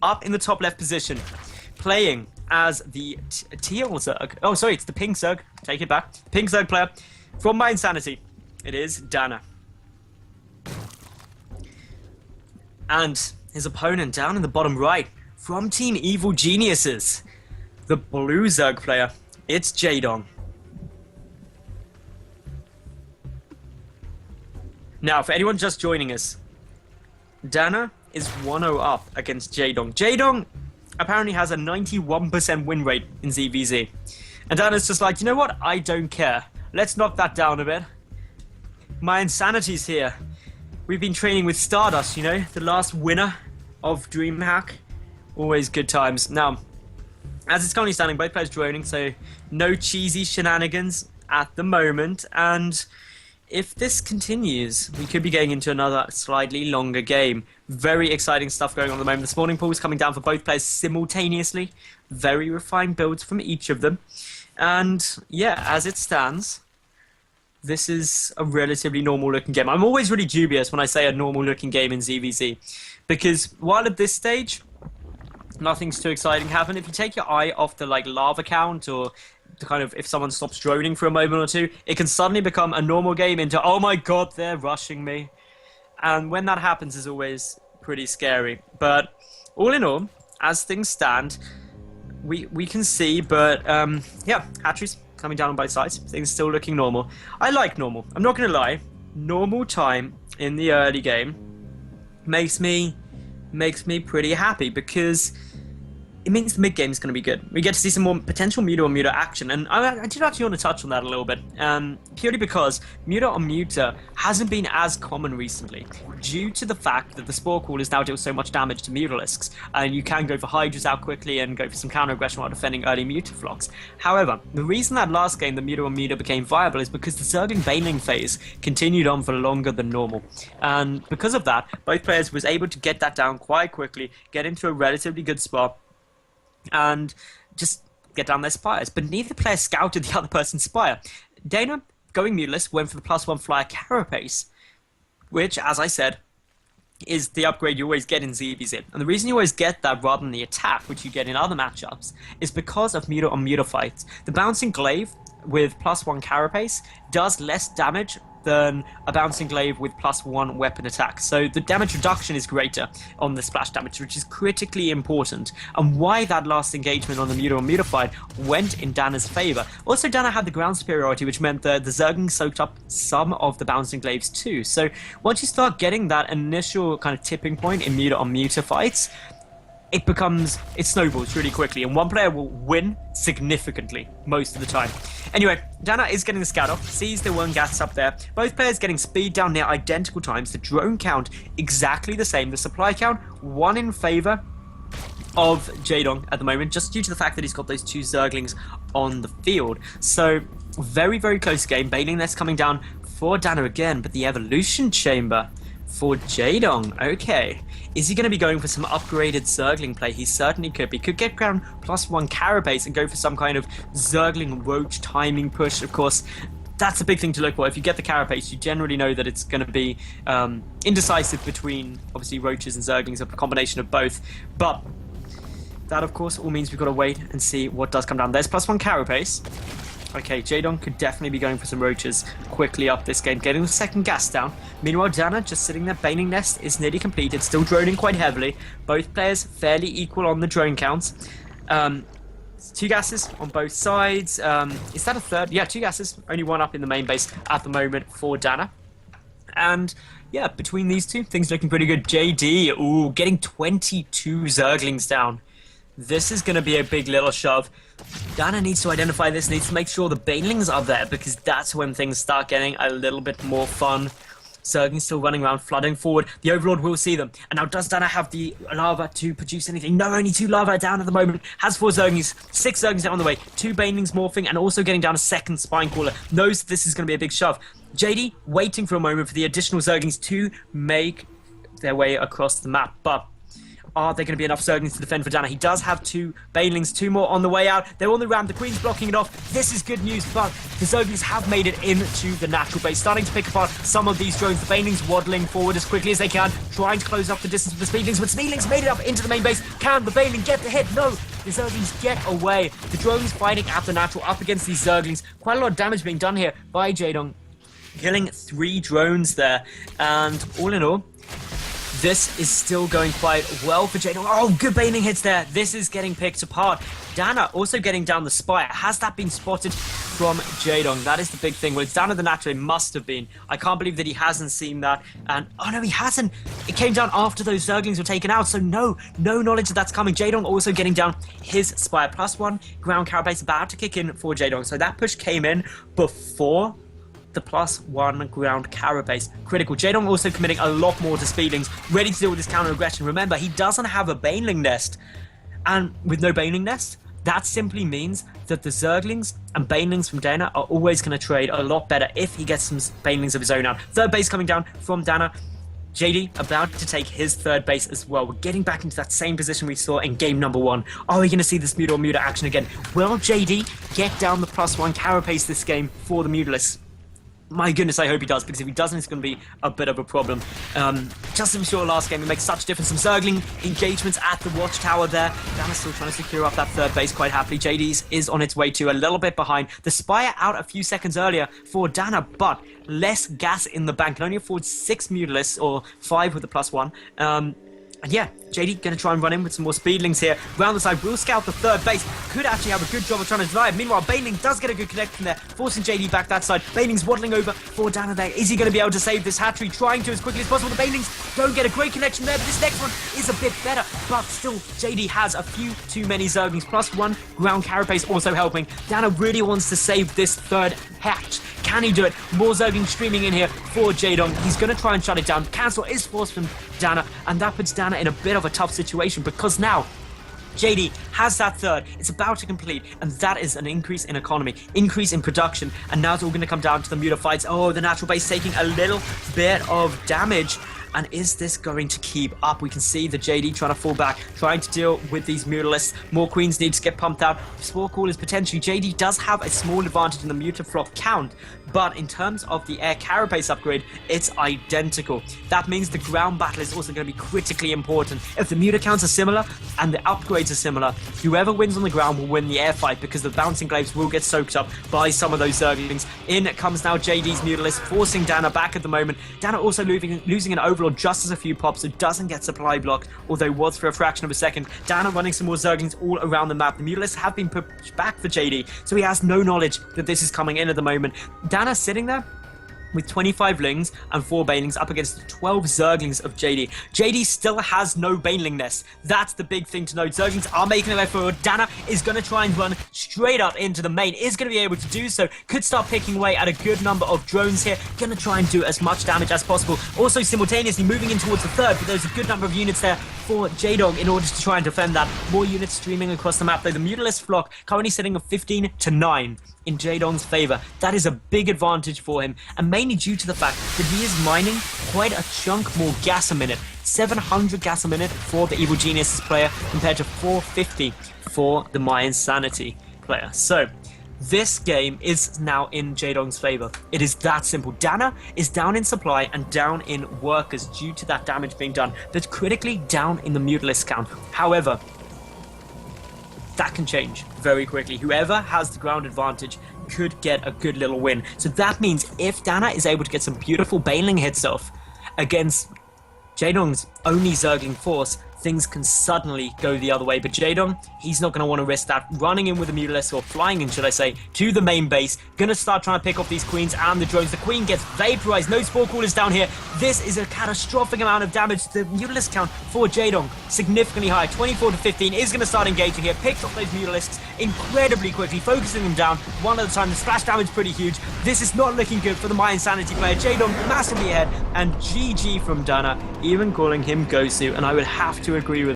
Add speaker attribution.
Speaker 1: up in the top left position, playing as the teal Zerg. Oh, sorry, it's the pink Zerg. Take it back. Pink Zerg player from My Insanity. It is DaNa. And his opponent down in the bottom right from Team Evil Geniuses, the blue Zerg player. It's Jaedong. Now, for anyone just joining us, DaNa is 1-0 up against Jaedong. Jaedong apparently has a 91% win rate in ZvZ. And DaNa's just like, you know what? I don't care. Let's knock that down a bit. My Insanity's here. We've been training with Stardust, you know, the last winner of DreamHack. Always good times. Now, as it's currently standing, both players droning, so no cheesy shenanigans at the moment. And if this continues, we could be getting into another slightly longer game. Very exciting stuff going on at the moment. The spawning pool is coming down for both players simultaneously. Very refined builds from each of them. And yeah, as it stands, this is a relatively normal looking game. I'm always really dubious when I say a normal looking game in ZvZ, because while at this stage, nothing's too exciting happened. If you take your eye off the lava count, or the kind of if someone stops droning for a moment or two, it can suddenly become a normal game into, oh my god, they're rushing me. And when that happens is always pretty scary. But all in all, as things stand, we can see, but yeah, hatcheries coming down on both sides. Things still looking normal. I like normal. I'm not going to lie. Normal time in the early game makes me pretty happy, because it means the mid game is going to be good. We get to see some more potential muta on muta action, and I did actually want to touch on that a little bit, purely because muta on muta hasn't been as common recently, due to the fact that the Spore Crawlers now deal so much damage to Mutalisks, and you can go for Hydras out quickly and go for some counter aggression while defending early Mutaflocks. However, the reason that last game the muta on muta became viable is because the Zergling Baneling phase continued on for longer than normal, and because of that, both players was able to get that down quite quickly, get into a relatively good spot, and just get down their spires. But neither player scouted the other person's spire. DaNa, going mutalist, went for the +1 flyer carapace, which, as I said, is the upgrade you always get in ZvZ. And the reason you always get that rather than the attack, which you get in other matchups, is because of muta on muta fights. The bouncing glaive with +1 carapace does less damage than a bouncing glaive with +1 weapon attack. So the damage reduction is greater on the splash damage, which is critically important, and why that last engagement on the muta on muta fight went in DaNa's favor. Also, DaNa had the ground superiority, which meant that the Zergling soaked up some of the bouncing glaives too. So once you start getting that initial kind of tipping point in muta on muta fights, it snowballs really quickly, and one player will win significantly most of the time. Anyway, DaNa is getting the scout off, sees the one gas up there. Both players getting speed down near identical times. The drone count exactly the same. The supply count, one in favor of Jaedong at the moment, just due to the fact that he's got those two Zerglings on the field. So very, very close game. Baneling Nest coming down for DaNa again, but the Evolution Chamber for Jaedong. Okay. Is he going to be going for some upgraded Zergling play? He certainly could. He could get down +1 carapace and go for some kind of Zergling roach timing push. Of course, that's a big thing to look for. If you get the carapace, you generally know that it's going to be indecisive between, obviously, roaches and Zerglings, a combination of both. But that, of course, all means we've got to wait and see what does come down. There's +1 carapace. Okay, Jaedong could definitely be going for some roaches quickly up this game, getting the second gas down. Meanwhile, DaNa just sitting there. Baneling Nest is nearly completed, still droning quite heavily. Both players fairly equal on the drone counts. 2 gases on both sides. Is that a third? Yeah, 2 gases. Only one up in the main base at the moment for DaNa. And yeah, between these two, things looking pretty good. JD, ooh, getting 22 Zerglings down. This is going to be a big little shove. DaNa needs to identify this, needs to make sure the Banelings are there, because that's when things start getting a little bit more fun. Zerglings still running around, flooding forward. The Overlord will see them. And now, does DaNa have the lava to produce anything? No, only 2 lava down at the moment. Has 4 Zerglings, 6 Zerglings down on the way. 2 Banelings morphing, and also getting down a second Spine Crawler. Knows this is going to be a big shove. JD waiting for a moment for the additional Zerglings to make their way across the map. But Are there going to be enough Zerglings to defend for DaNa? He does have 2 Banelings, 2 more on the way out. They're on the ramp. The Queen's blocking it off. This is good news, but the Zerglings have made it into the natural base, starting to pick apart some of these drones. The Banelings waddling forward as quickly as they can, trying to close up the distance with the Speedlings, but Speedlings made it up into the main base. Can the Baneling get the hit? No! The Zerglings get away. The drones fighting at the natural up against these Zerglings. Quite a lot of damage being done here by Jaedong, killing 3 drones there. And all in all, this is still going quite well for Jaedong. Oh, good Baneling hits there. This is getting picked apart. DaNa also getting down the Spire. Has that been spotted from Jaedong? That is the big thing. Well, it's down to the natural. It must have been. I can't believe that he hasn't seen that. And, oh no, he hasn't. It came down after those Zerglings were taken out. So no knowledge that that's coming. Jaedong also getting down his Spire. +1 ground carapace about to kick in for Jaedong. So that push came in before the +1 ground carapace. Critical. Jaedong also committing a lot more to Speedlings, ready to deal with this counter aggression. Remember, he doesn't have a Baneling nest. And with no Baneling nest, that simply means that the Zerglings and Banelings from DaNa are always going to trade a lot better if he gets some Banelings of his own out. 3rd base coming down from DaNa. JD about to take his 3rd base as well. We're getting back into that same position we saw in game number 1. Are we going to see this Muta action again? Will JD get down the +1 carapace this game for the Mutalisks? My goodness, I hope he does, because if he doesn't, it's going to be a bit of a problem. Just as we saw last game, it makes such a difference. Some Zergling engagements at the watchtower there. DaNa's still trying to secure up that 3rd base quite happily. JD's is on its way to a little bit behind. The Spire out a few seconds earlier for DaNa, but less gas in the bank. Can only afford 6 Mutalisks, or 5 with the +1. And yeah, JD going to try and run in with some more Speedlings here. Round the side, will scout the 3rd base. Could actually have a good job of trying to deny it. Meanwhile, Baneling does get a good connection there, forcing JD back that side. Baneling's waddling over for DaNa there. Is he going to be able to save this hatchery? Trying to as quickly as possible. The Banelings don't get a great connection there, but this next one is a bit better. But still, JD has a few too many Zerglings. +1 ground carapace also helping. DaNa really wants to save this 3rd hatch. Can he do it? More Zerglings streaming in here for Jaedong. He's going to try and shut it down. Cancel is forced from DaNa, and that puts DaNa in a bit of a tough situation, because now JD has that 3rd. It's about to complete, and that is an increase in economy, increase in production, and now it's all going to come down to the Muta fights. Oh, the natural base taking a little bit of damage. And is this going to keep up? We can see the JD trying to fall back, trying to deal with these Mutalisks. More Queens need to get pumped out. Spore Callers potentially. JD does have a small advantage in the Mutaflop count, but in terms of the air carapace upgrade, it's identical. That means the ground battle is also going to be critically important. If the Muta counts are similar and the upgrades are similar, whoever wins on the ground will win the air fight, because the bouncing glaives will get soaked up by some of those Zerglings. In comes now JD's Mutalisk, forcing DaNa back at the moment. DaNa also losing an Overlord just as a few pops, so doesn't get supply blocked, although was for a fraction of a second. DaNa running some more Zerglings all around the map. The Mutalisks have been pushed back for JD, so he has no knowledge that this is coming in at the moment. DaNa sitting there with 25 Lings and 4 Banelings up against the 12 Zerglings of JD. JD still has no Baneling nest. That's the big thing to note. Zerglings are making their way forward. DaNa is going to try and run straight up into the main. Is going to be able to do so. Could start picking away at a good number of drones here. Going to try and do as much damage as possible. Also simultaneously moving in towards the 3rd, but there's a good number of units there for Jaedong in order to try and defend that. More units streaming across the map, though. The Mutalisk flock currently sitting at 15-9 in Jaedong's favor. That is a big advantage for him, and mainly due to the fact that he is mining quite a chunk more gas a minute. 700 gas a minute for the Evil Geniuses player compared to 450 for the My Insanity player. So this game is now in Jaedong's favor. It is that simple. DaNa is down in supply and down in workers due to that damage being done, but critically down in the Mutalisk count. However, that can change very quickly. Whoever has the ground advantage could get a good little win. So that means if DaNa is able to get some beautiful Baneling hits off against Jaedong's only Zergling force, things can suddenly go the other way. But Jaedong, he's not going to want to risk that. Running in with a Mutalisk, or flying in, should I say, to the main base. Going to start trying to pick off these Queens and the drones. The Queen gets vaporized. No Spore Callers down here. This is a catastrophic amount of damage. The Mutalisk count for Jaedong, significantly high. 24-15 is going to start engaging here. Picks off those Mutalisks incredibly quickly, focusing them down one at a time. The splash damage is pretty huge. This is not looking good for the My Insanity player. Jaedong massively ahead, and GG from DaNa, even calling him Gosu, and I would have to agree with